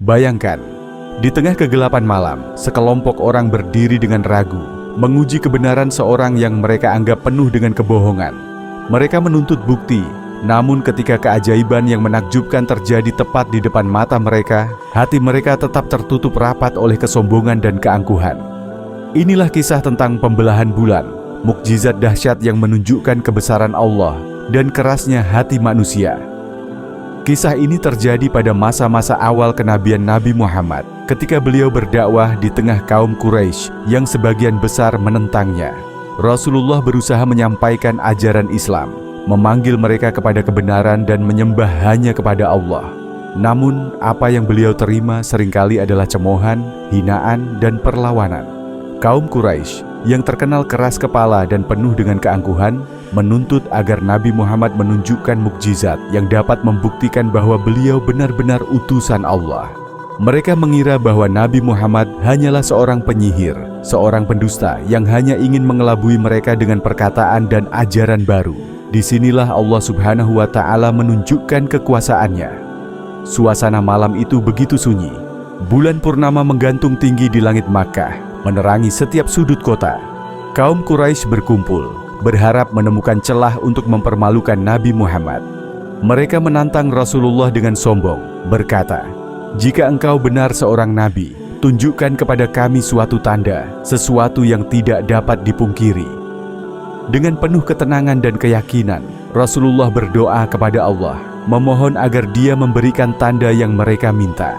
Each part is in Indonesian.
Bayangkan, di tengah kegelapan malam, sekelompok orang berdiri dengan ragu, menguji kebenaran seorang yang mereka anggap penuh dengan kebohongan. Mereka menuntut bukti, namun ketika keajaiban yang menakjubkan terjadi tepat di depan mata mereka, hati mereka tetap tertutup rapat oleh kesombongan dan keangkuhan. Inilah kisah tentang pembelahan bulan, mukjizat dahsyat yang menunjukkan kebesaran Allah dan kerasnya hati manusia. Kisah ini terjadi pada masa-masa awal kenabian Nabi Muhammad, ketika beliau berdakwah di tengah kaum Quraisy yang sebagian besar menentangnya. Rasulullah berusaha menyampaikan ajaran Islam, memanggil mereka kepada kebenaran dan menyembah hanya kepada Allah. Namun, apa yang beliau terima seringkali adalah cemoohan, hinaan, dan perlawanan. Kaum Quraisy yang terkenal keras kepala dan penuh dengan keangkuhan menuntut agar Nabi Muhammad menunjukkan mukjizat yang dapat membuktikan bahwa beliau benar-benar utusan Allah. Mereka mengira bahwa Nabi Muhammad hanyalah seorang penyihir, seorang pendusta yang hanya ingin mengelabui mereka dengan perkataan dan ajaran baru. Disinilah Allah Subhanahu wa Ta'ala menunjukkan kekuasaannya. Suasana malam itu begitu sunyi. Bulan purnama menggantung tinggi di langit Makkah, menerangi setiap sudut kota. Kaum Quraisy berkumpul, berharap menemukan celah untuk mempermalukan Nabi Muhammad. Mereka menantang Rasulullah dengan sombong, berkata, "Jika engkau benar seorang nabi, tunjukkan kepada kami suatu tanda, sesuatu yang tidak dapat dipungkiri." Dengan penuh ketenangan dan keyakinan, Rasulullah berdoa kepada Allah, memohon agar Dia memberikan tanda yang mereka minta.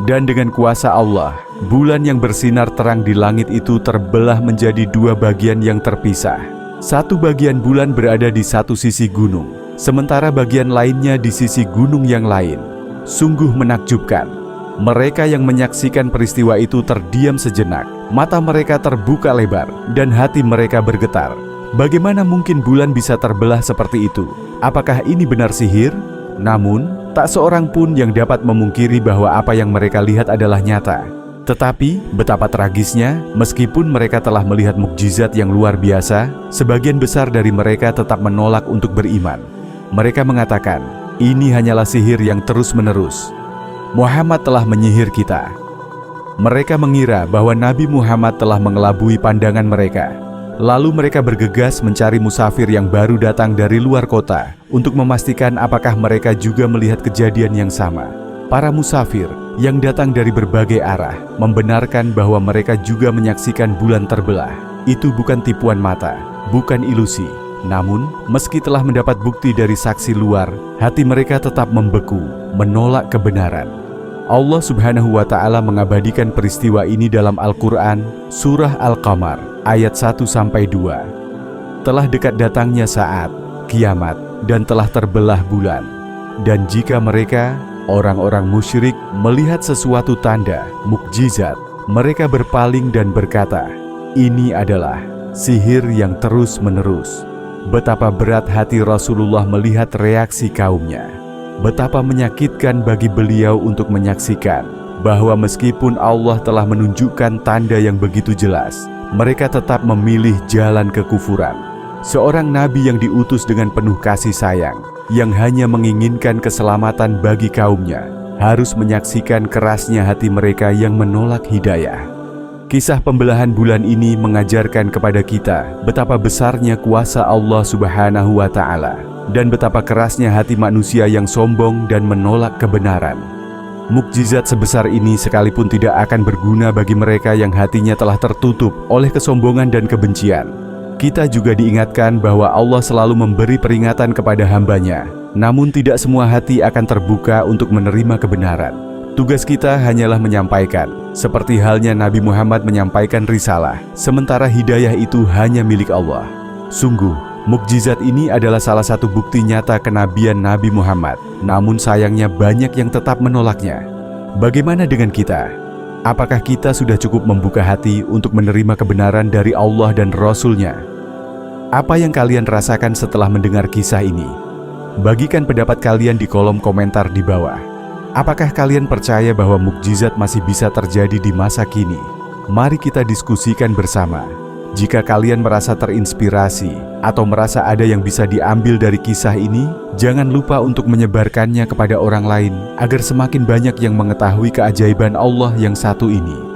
Dan dengan kuasa Allah, bulan yang bersinar terang di langit itu terbelah menjadi dua bagian yang terpisah. Satu bagian bulan berada di satu sisi gunung, sementara bagian lainnya di sisi gunung yang lain. Sungguh menakjubkan. Mereka yang menyaksikan peristiwa itu terdiam sejenak, mata mereka terbuka lebar, dan hati mereka bergetar. Bagaimana mungkin bulan bisa terbelah seperti itu? Apakah ini benar sihir? Namun, tak seorang pun yang dapat memungkiri bahwa apa yang mereka lihat adalah nyata. Tetapi, betapa tragisnya, meskipun mereka telah melihat mukjizat yang luar biasa, sebagian besar dari mereka tetap menolak untuk beriman. Mereka mengatakan, ini hanyalah sihir yang terus-menerus. Muhammad telah menyihir kita. Mereka mengira bahwa Nabi Muhammad telah mengelabui pandangan mereka. Lalu mereka bergegas mencari musafir yang baru datang dari luar kota untuk memastikan apakah mereka juga melihat kejadian yang sama. Para musafir yang datang dari berbagai arah membenarkan bahwa mereka juga menyaksikan bulan terbelah. Itu bukan tipuan mata, bukan ilusi. Namun, meski telah mendapat bukti dari saksi luar, hati mereka tetap membeku, menolak kebenaran. Allah Subhanahu wa Ta'ala mengabadikan peristiwa ini dalam Al-Quran, Surah Al-Qamar, ayat 1-2. Telah dekat datangnya saat, kiamat, dan telah terbelah bulan. Dan jika mereka, orang-orang musyrik, melihat sesuatu tanda, mukjizat, mereka berpaling dan berkata, ini adalah sihir yang terus-menerus. Betapa berat hati Rasulullah melihat reaksi kaumnya. Betapa menyakitkan bagi beliau untuk menyaksikan bahwa meskipun Allah telah menunjukkan tanda yang begitu jelas, mereka tetap memilih jalan kekufuran. Seorang nabi yang diutus dengan penuh kasih sayang, yang hanya menginginkan keselamatan bagi kaumnya, harus menyaksikan kerasnya hati mereka yang menolak hidayah. Kisah pembelahan bulan ini mengajarkan kepada kita betapa besarnya kuasa Allah Subhanahu wa Ta'ala dan betapa kerasnya hati manusia yang sombong dan menolak kebenaran. Mukjizat sebesar ini sekalipun tidak akan berguna bagi mereka yang hatinya telah tertutup oleh kesombongan dan kebencian. Kita juga diingatkan bahwa Allah selalu memberi peringatan kepada hambanya, namun tidak semua hati akan terbuka untuk menerima kebenaran. Tugas kita hanyalah menyampaikan, seperti halnya Nabi Muhammad menyampaikan risalah, sementara hidayah itu hanya milik Allah. Sungguh, mukjizat ini adalah salah satu bukti nyata kenabian Nabi Muhammad, namun sayangnya banyak yang tetap menolaknya. Bagaimana dengan kita? Apakah kita sudah cukup membuka hati untuk menerima kebenaran dari Allah dan Rasul-Nya? Apa yang kalian rasakan setelah mendengar kisah ini? Bagikan pendapat kalian di kolom komentar di bawah. Apakah kalian percaya bahwa mukjizat masih bisa terjadi di masa kini? Mari kita diskusikan bersama. Jika kalian merasa terinspirasi atau merasa ada yang bisa diambil dari kisah ini, jangan lupa untuk menyebarkannya kepada orang lain agar semakin banyak yang mengetahui keajaiban Allah yang satu ini.